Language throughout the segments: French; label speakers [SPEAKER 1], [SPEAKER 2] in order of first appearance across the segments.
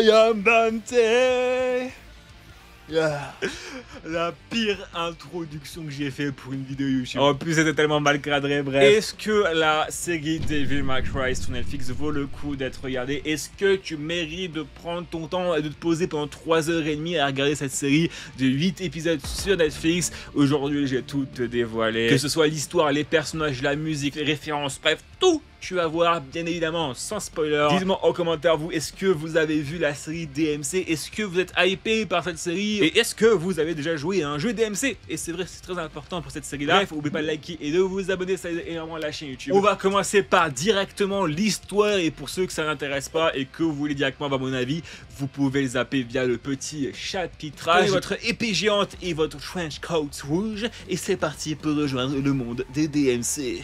[SPEAKER 1] I am Dante. Yeah. La pire introduction que j'ai fait pour une vidéo YouTube. En plus, c'était tellement mal cadré. Bref, est-ce que la série Devil May Cry sur Netflix vaut le coup d'être regardée? Est-ce que tu mérites de prendre ton temps et de te poser pendant 3h30 à regarder cette série de 8 épisodes sur Netflix? Aujourd'hui, j'ai tout te dévoilé. Que ce soit l'histoire, les personnages, la musique, les références, bref, tout. Tu vas voir, bien évidemment, sans spoiler. Dites-moi en commentaire, vous, est-ce que vous avez vu la série DMC? Est-ce que vous êtes hypé par cette série? Et est-ce que vous avez déjà joué à un jeu DMC? Et c'est vrai, c'est très important pour cette série-là. Bref, n'oubliez pas de liker et de vous abonner, ça aide énormément la chaîne YouTube. On va commencer par directement l'histoire. Et pour ceux que ça n'intéresse pas et que vous voulez directement avoir mon avis, vous pouvez le zapper via le petit chapitrage. Prenez votre épée géante et votre trench coat rouge. Et c'est parti pour rejoindre le monde des DMC.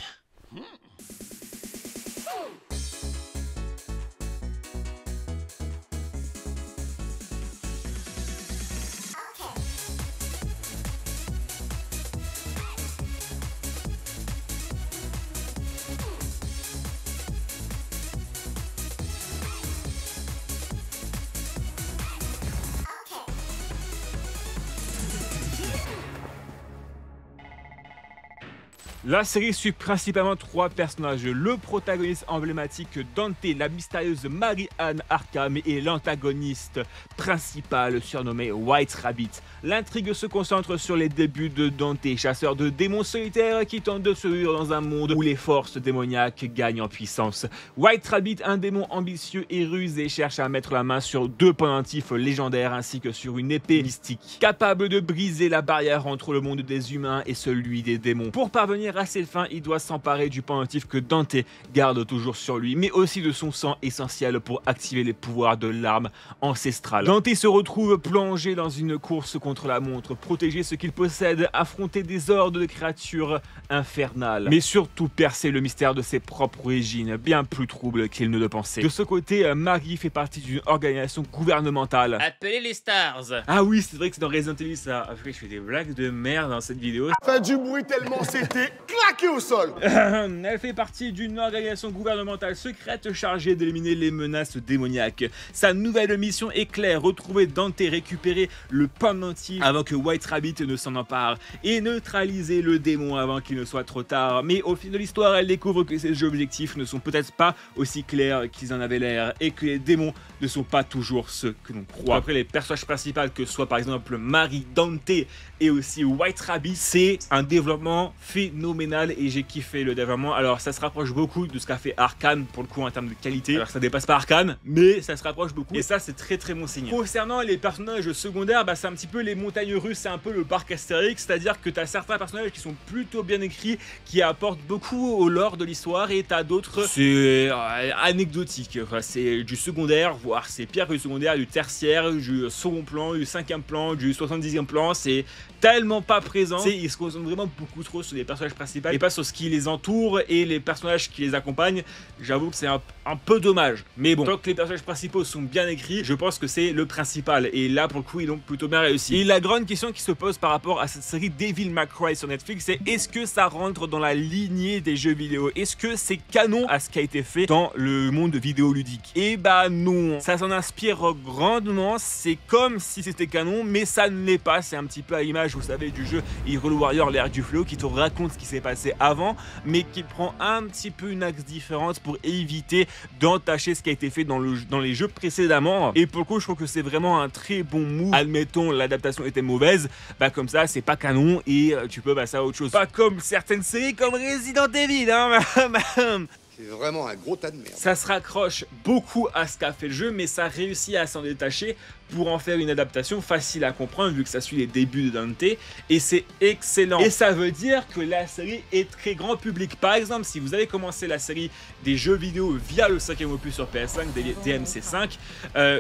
[SPEAKER 1] La série suit principalement 3 personnages, le protagoniste emblématique Dante, la mystérieuse Mary-Ann Arkham et l'antagoniste principal surnommé White Rabbit. L'intrigue se concentre sur les débuts de Dante, chasseur de démons solitaires qui tente de survivre dans un monde où les forces démoniaques gagnent en puissance. White Rabbit, un démon ambitieux et rusé, cherche à mettre la main sur 2 pendentifs légendaires ainsi que sur une épée mystique, capable de briser la barrière entre le monde des humains et celui des démons. Pour parvenir à ses fins, il doit s'emparer du pendentif que Dante garde toujours sur lui, mais aussi de son sang essentiel pour activer les pouvoirs de l'arme ancestrale. Dante se retrouve plongé dans une course contre la montre, protéger ce qu'il possède, affronter des hordes de créatures infernales, mais surtout percer le mystère de ses propres origines, bien plus trouble qu'il ne le pensait. De ce côté, Mary fait partie d'une organisation gouvernementale appelée les Stars. Ah oui, c'est vrai que c'est dans Resident Evil ça. Après, je fais des blagues de merde dans cette vidéo.
[SPEAKER 2] Fait du bruit tellement c'était claqué au sol.
[SPEAKER 1] Elle fait partie d'une organisation gouvernementale secrète chargée d'éliminer les menaces démoniaques. Sa nouvelle mission est claire, retrouver Dante, récupérer le pendentif avant que White Rabbit ne s'en empare et neutraliser le démon avant qu'il ne soit trop tard. Mais au fil de l'histoire, elle découvre que ses objectifs ne sont peut-être pas aussi clairs qu'ils en avaient l'air et que les démons ne sont pas toujours ceux que l'on croit. Après, les personnages principaux, que ce soit par exemple Mary, Dante et aussi White Rabbit, c'est un développement phénoménal et j'ai kiffé le développement. Alors ça se rapproche beaucoup de ce qu'a fait Arcane pour le coup en termes de qualité. Alors ça dépasse pas Arcane, mais ça se rapproche beaucoup et ça c'est très très bon signe. Concernant les personnages secondaires, c'est un petit peu les montagnes russes, c'est un peu le parc Astérix, c'est-à-dire que tu as certains personnages qui sont plutôt bien écrits, qui apportent beaucoup au lore de l'histoire et tu as d'autres, c'est anecdotique. Enfin, c'est du secondaire, voire c'est pire que du secondaire, du tertiaire, du second plan, du 5e plan, du 70e plan, c'est tellement pas présent. Ils se concentrent vraiment beaucoup trop sur les personnages principaux et pas sur ce qui les entoure et les personnages qui les accompagnent. J'avoue que c'est un peu dommage. Mais bon, tant que les personnages principaux sont bien écrits, je pense que c'est le principal. Et là, pour le coup, ils l'ont plutôt bien réussi. Et la grande question qui se pose par rapport à cette série Devil May Cry sur Netflix, c'est est-ce que ça rentre dans la lignée des jeux vidéo? Est-ce que c'est canon à ce qui a été fait dans le monde vidéoludique? Et bah non, ça s'en inspire grandement. C'est comme si c'était canon, mais ça ne l'est pas. C'est un petit peu à l'image, vous savez, du jeu Hyrule Warriors, l'ère du fléau, qui te raconte ce qui s'est passé avant, mais qui prend un petit peu une axe différente pour éviter d'entacher ce qui a été fait dans les jeux précédemment. Et pour le coup, je trouve que c'est vraiment un très bon move. Admettons, l'adaptation était mauvaise, comme ça, c'est pas canon et tu peux passer à autre chose. Pas comme certaines séries comme Resident Evil, hein.
[SPEAKER 2] C'est vraiment un gros tas de merde.
[SPEAKER 1] Ça se raccroche beaucoup à ce qu'a fait le jeu, mais ça réussit à s'en détacher pour en faire une adaptation facile à comprendre vu que ça suit les débuts de Dante et c'est excellent. Et ça veut dire que la série est très grand public. Par exemple, si vous avez commencé la série des jeux vidéo via le 5e opus sur PS5, DMC5,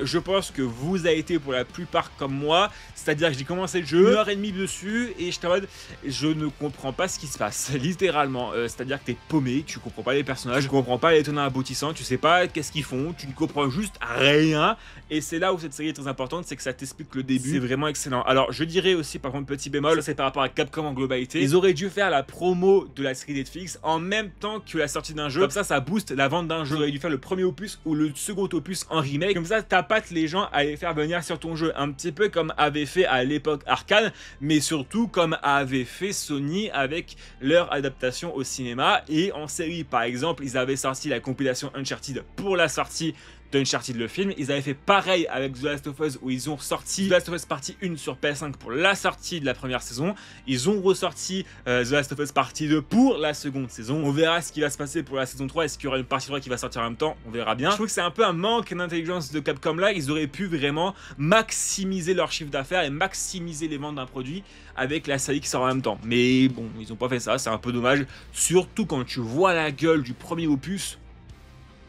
[SPEAKER 1] je pense que vous avez été pour la plupart comme moi, c'est-à-dire que j'ai commencé le jeu, 1h30 dessus et j'étais en mode je ne comprends pas ce qui se passe, littéralement. C'est-à-dire que t'es paumé, tu comprends pas les personnages, tu comprends pas les tenants aboutissants, tu sais pas qu'est-ce qu'ils font, tu ne comprends juste rien. Et c'est là où cette série est très importante, c'est que ça t'explique le début, c'est vraiment excellent. Alors je dirais aussi par contre petit bémol, ça c'est par rapport à Capcom en globalité, ils auraient dû faire la promo de la série Netflix en même temps que la sortie d'un jeu, comme ça booste la vente d'un jeu. Ils auraient dû faire le premier opus ou le second opus en remake, comme ça t'appâtes les gens à les faire venir sur ton jeu, un petit peu comme avait fait à l'époque Arcane, mais surtout comme avait fait Sony avec leur adaptation au cinéma et en série. Par exemple, ils avaient sorti la compilation Uncharted pour la sortie d'Uncharted le film, ils avaient fait pareil avec The Last of Us où ils ont sorti The Last of Us partie 1 sur PS5 pour la sortie de la première saison, ils ont ressorti The Last of Us partie 2 pour la seconde saison. On verra ce qui va se passer pour la saison 3, est-ce qu'il y aura une partie 3 qui va sortir en même temps, on verra bien. Je trouve que c'est un peu un manque d'intelligence de Capcom là, ils auraient pu vraiment maximiser leur chiffre d'affaires et maximiser les ventes d'un produit avec la série qui sort en même temps, mais bon, ils ont pas fait ça, c'est un peu dommage, surtout quand tu vois la gueule du premier opus,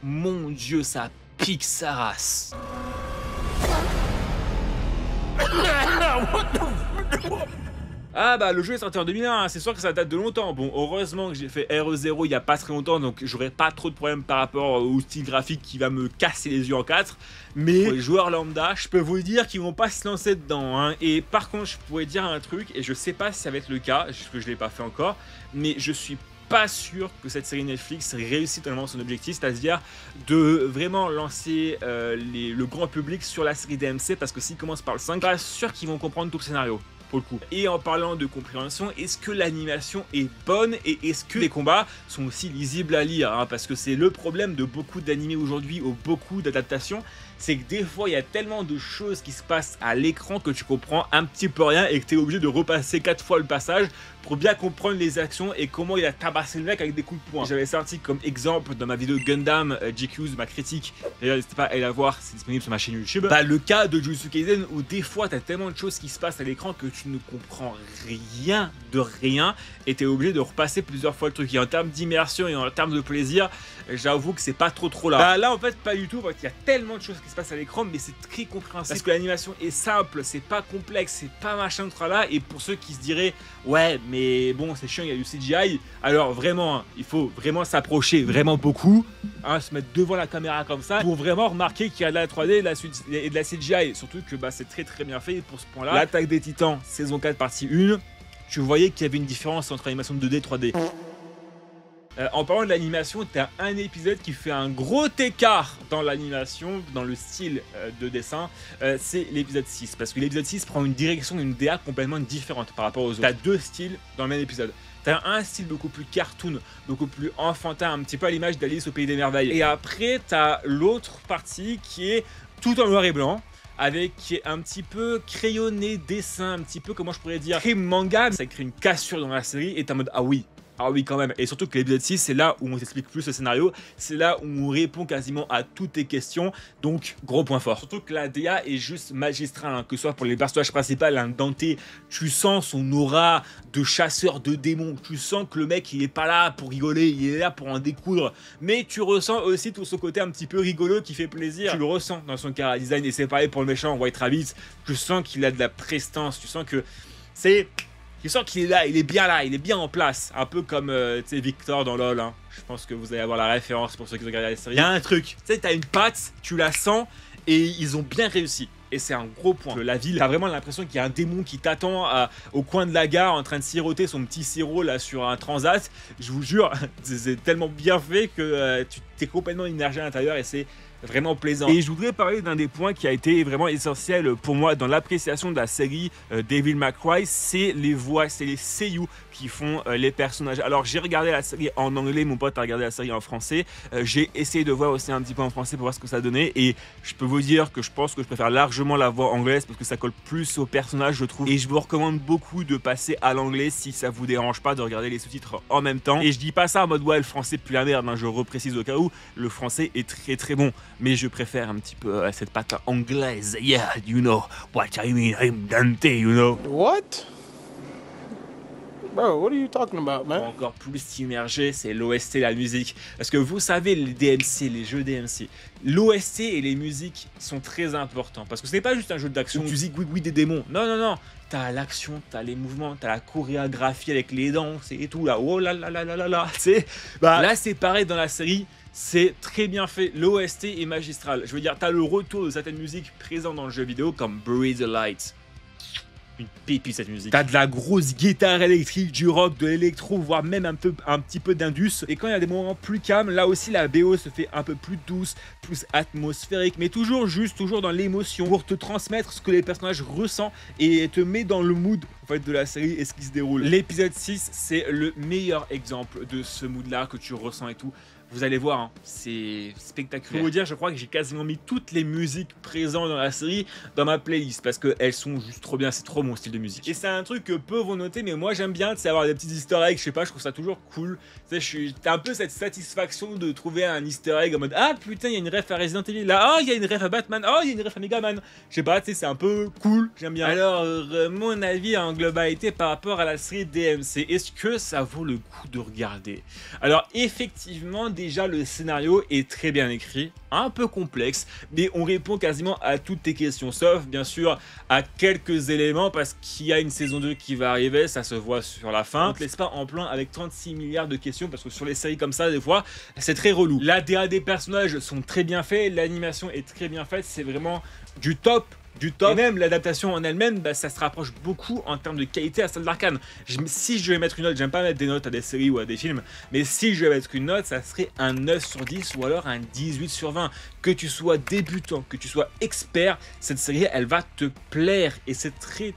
[SPEAKER 1] mon dieu, ça pique sa race. Ah bah le jeu est sorti en 2001, hein, c'est sûr que ça date de longtemps. Bon, heureusement que j'ai fait RE0 il y a pas très longtemps, donc j'aurai pas trop de problèmes par rapport au style graphique qui va me casser les yeux en 4. Mais pour les joueurs lambda, je peux vous dire qu'ils vont pas se lancer dedans, hein. Et par contre, je pourrais dire un truc, et je sais pas si ça va être le cas, parce que je l'ai pas fait encore, mais je suis pas sûr que cette série Netflix réussisse totalement son objectif, c'est-à-dire de vraiment lancer le grand public sur la série DMC, parce que s'ils commencent par le 5, pas sûr qu'ils vont comprendre tout le scénario. Pour le coup. Et en parlant de compréhension, est-ce que l'animation est bonne et est-ce que les combats sont aussi lisibles à lire, hein, parce que c'est le problème de beaucoup d'animés aujourd'hui ou beaucoup d'adaptations, c'est que des fois il y a tellement de choses qui se passent à l'écran que tu comprends un petit peu rien et que tu es obligé de repasser 4 fois le passage pour bien comprendre les actions et comment il a tabassé le mec avec des coups de poing. J'avais sorti comme exemple dans ma vidéo Gundam GQ's, ma critique, d'ailleurs n'hésitez pas à aller la voir, c'est disponible sur ma chaîne YouTube, bah, le cas de Jujutsu Kaisen où des fois tu as tellement de choses qui se passent à l'écran que tu ne comprends rien de rien et tu es obligé de repasser plusieurs fois le truc. Et en termes d'immersion et en termes de plaisir, j'avoue que c'est pas trop là. Bah, là en fait pas du tout, parce qu'il y a tellement de choses qui se passent à l'écran, mais c'est très compréhensible parce que l'animation est simple, c'est pas complexe, c'est pas machin de là. Et pour ceux qui se diraient ouais mais bon c'est chiant, il y a du CGI, alors vraiment il faut vraiment s'approcher vraiment beaucoup, hein, se mettre devant la caméra comme ça pour vraiment remarquer qu'il y a de la 3D et de la CGI, surtout que bah, c'est très bien fait pour ce point là. L'Attaque des Titans saison 4 partie 1, tu voyais qu'il y avait une différence entre animation 2D et 3D. En parlant de l'animation, tu as un épisode qui fait un gros écart dans l'animation, dans le style de dessin, c'est l'épisode 6. Parce que l'épisode 6 prend une direction, une DA complètement différente par rapport aux autres. Tu as deux styles dans le même épisode. Tu as un style beaucoup plus cartoon, beaucoup plus enfantin, un petit peu à l'image d'Alice au Pays des Merveilles. Et après, tu as l'autre partie qui est tout en noir et blanc, avec qui est un petit peu crayonné, dessin, un petit peu, comment je pourrais dire, crime manga. Ça crée une cassure dans la série et t'es en mode ah oui quand même. Et surtout que l'épisode 6 c'est là où on t'explique plus le scénario, c'est là où on répond quasiment à toutes tes questions, donc gros point fort. Surtout que la DA est juste magistrale, hein, que ce soit pour les personnages principaux, hein, Dante, tu sens son aura de chasseur de démons, tu sens que le mec il est pas là pour rigoler, il est là pour en découdre, mais tu ressens aussi tout son côté un petit peu rigolo qui fait plaisir, tu le ressens dans son chara design. Et c'est pareil pour le méchant White Rabbit, tu sens qu'il a de la prestance, tu sens que c'est... Tu sens qu'il est là, il est bien en place. Un peu comme Victor dans LoL, hein. Je pense que vous allez avoir la référence pour ceux qui ont regardé la série. Il y a un truc, tu sais, t'as une patte, tu la sens, et ils ont bien réussi. Et c'est un gros point. La ville, t'as vraiment l'impression qu'il y a un démon qui t'attend au coin de la gare en train de siroter son petit sirop là sur un transat. Je vous jure, c'est tellement bien fait que tu t'es complètement immergé à l'intérieur et c'est vraiment plaisant. Et je voudrais parler d'un des points qui a été vraiment essentiel pour moi dans l'appréciation de la série Devil May Cry, c'est les voix, c'est les seiyuu qui font les personnages. Alors j'ai regardé la série en anglais, mon pote a regardé la série en français, j'ai essayé de voir aussi un petit peu en français pour voir ce que ça donnait et je peux vous dire que je pense que je préfère largement la voix anglaise parce que ça colle plus au personnage je trouve, et je vous recommande beaucoup de passer à l'anglais si ça vous dérange pas de regarder les sous-titres en même temps. Et je dis pas ça en mode ouais le français pue la merde, hein, je reprécise au cas où, le français est très bon, mais je préfère un petit peu cette patte anglaise. Yeah, you know what I mean, I'm Dante, you know.
[SPEAKER 2] What?
[SPEAKER 3] Bro, what are you talking about, man?
[SPEAKER 1] Encore plus immergé, c'est l'OST, la musique. Parce que vous savez, les DMC, les jeux DMC, l'OST et les musiques sont très importants. Parce que ce n'est pas juste un jeu d'action, tu dis oui, des démons. Non, non, non. T'as l'action, t'as les mouvements, t'as la chorégraphie avec les danses et tout là. Oh là là là là là là. Là, c'est pareil dans la série. C'est très bien fait, l'OST est magistral. Je veux dire, t'as le retour de certaines musiques présentes dans le jeu vidéo comme Breathe the Light. Une pépite cette musique. T'as de la grosse guitare électrique, du rock, de l'électro, voire même un petit peu d'indus. Et quand il y a des moments plus calmes, là aussi la BO se fait un peu plus douce, plus atmosphérique, mais toujours dans l'émotion pour te transmettre ce que les personnages ressentent et te met dans le mood en fait de la série et ce qui se déroule. L'épisode 6, c'est le meilleur exemple de ce mood là que tu ressens et tout. Vous allez voir, hein, c'est spectaculaire. Pour vous dire, je crois que j'ai quasiment mis toutes les musiques présentes dans la série dans ma playlist parce qu'elles sont juste trop bien, c'est trop mon style de musique. Et c'est un truc que peu vont noter, mais moi j'aime bien avoir des petits easter eggs, je sais pas, je trouve ça toujours cool. T'as un peu cette satisfaction de trouver un easter egg en mode ah putain, il y a une ref à Resident Evil là, oh il y a une ref à Batman, oh il y a une ref à Megaman. Je sais pas, tu sais, c'est un peu cool, j'aime bien. Alors, mon avis en globalité par rapport à la série DMC, est-ce que ça vaut le coup de regarder? Alors, effectivement, déjà le scénario est très bien écrit, un peu complexe, mais on répond quasiment à toutes tes questions, sauf bien sûr à quelques éléments parce qu'il y a une saison 2 qui va arriver, ça se voit sur la fin. On te laisse pas en plein avec 36 milliards de questions parce que sur les séries comme ça, des fois, c'est très relou. La DA des personnages sont très bien faits, l'animation est très bien faite, c'est vraiment du top. Et même l'adaptation en elle-même, bah, ça se rapproche beaucoup en termes de qualité à celle d'Arcane. Si je vais mettre une note, j'aime pas mettre des notes à des séries ou à des films, mais si je vais mettre une note, ça serait un 9 sur 10 ou alors un 18 sur 20. Que tu sois débutant, que tu sois expert, cette série, elle va te plaire et c'est très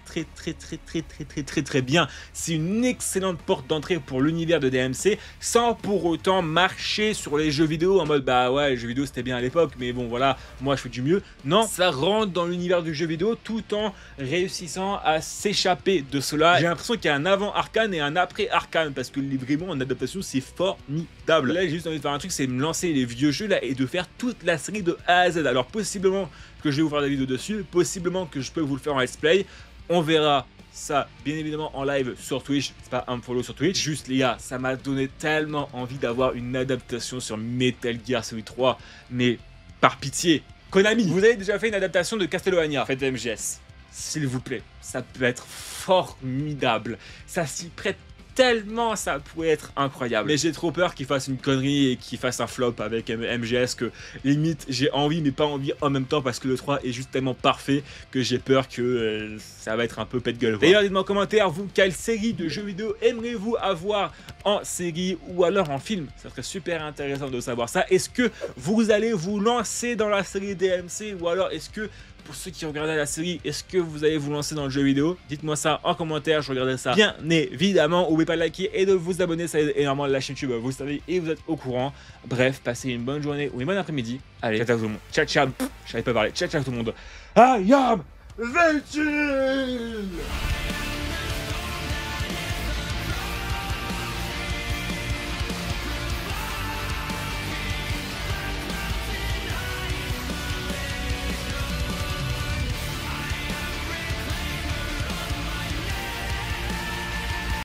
[SPEAKER 1] bien. C'est une excellente porte d'entrée pour l'univers de DMC sans pour autant marcher sur les jeux vidéo en mode bah ouais, les jeux vidéo c'était bien à l'époque, mais bon voilà, moi je fais du mieux. Non, ça rentre dans l'univers du jeu vidéo tout en réussissant à s'échapper de cela. J'ai l'impression qu'il y a un avant Arcane et un après Arcane parce que vraiment en adaptation c'est formidable. Là j'ai juste envie de faire un truc, c'est me lancer les vieux jeux là et de faire toute la série de A à Z. Alors possiblement que je vais vous faire des vidéos dessus, possiblement que je peux vous le faire en let's play, on verra ça bien évidemment en live sur Twitch. C'est pas un follow sur Twitch, juste les gars, ça m'a donné tellement envie d'avoir une adaptation sur Metal Gear Solid 3, mais par pitié, Konami, vous avez déjà fait une adaptation de Castlevania, faites MGS, s'il vous plaît, ça peut être formidable, ça s'y prête tellement, ça pourrait être incroyable. Mais j'ai trop peur qu'il fasse une connerie et qu'il fasse un flop avec MGS que limite j'ai envie mais pas envie en même temps parce que le 3 est juste tellement parfait que j'ai peur que ça va être un peu pète-gueule. D'ailleurs dites-moi en commentaire, vous, quelle série de jeux vidéo aimeriez-vous avoir en série ou alors en film? Ça serait super intéressant de savoir ça. Est-ce que vous allez vous lancer dans la série DMC ou alors est-ce que pour ceux qui regardaient la série, est-ce que vous allez vous lancer dans le jeu vidéo? Dites-moi ça en commentaire, je regarderai ça bien évidemment. N'oubliez pas de liker et de vous abonner, ça aide énormément la chaîne YouTube, vous savez, et vous êtes au courant. Bref, passez une bonne journée ou une bonne après-midi. Allez, ciao tout le monde. Ciao, ciao. Je savais pas parler. Ciao, ciao tout le monde. I am Vigil.